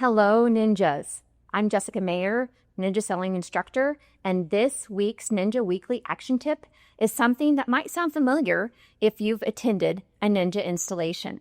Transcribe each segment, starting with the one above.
Hello, ninjas. I'm Jessika Mayer, Ninja Selling Instructor, and this week's Ninja Weekly Action Tip is something that might sound familiar if you've attended a Ninja installation.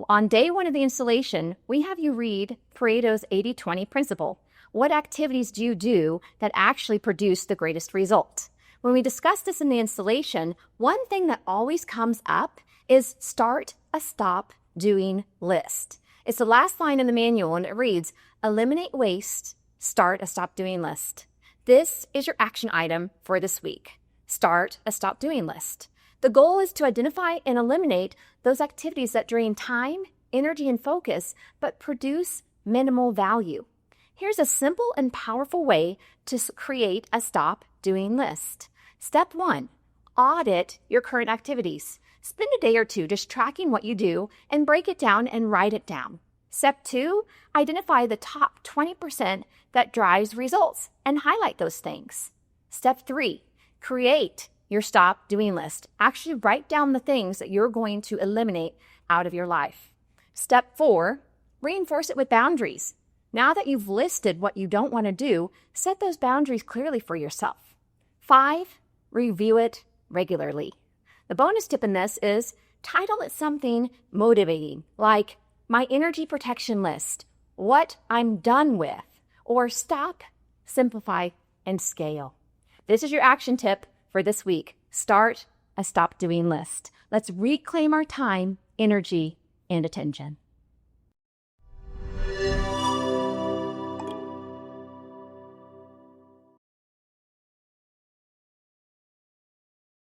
On day one of the installation, we have you read Pareto's 80-20 principle. What activities do you do that actually produce the greatest result? When we discuss this in the installation, one thing that always comes up is start a stop doing list. It's the last line in the manual, and it reads, eliminate waste, start a stop doing list. This is your action item for this week. Start a stop doing list. The goal is to identify and eliminate those activities that drain time, energy, and focus, but produce minimal value. Here's a simple and powerful way to create a stop doing list. Step 1, audit your current activities. Spend a day or two just tracking what you do and break it down and write it down. Step 2, identify the top 20% that drives results and highlight those things. Step 3, create your stop doing list. Actually write down the things that you're going to eliminate out of your life. Step 4, reinforce it with boundaries. Now that you've listed what you don't want to do, set those boundaries clearly for yourself. 5, review it regularly. The bonus tip in this is title it something motivating, like my energy protection list, what I'm done with, or stop, simplify, and scale. This is your action tip for this week. Start a stop doing list. Let's reclaim our time, energy, and attention.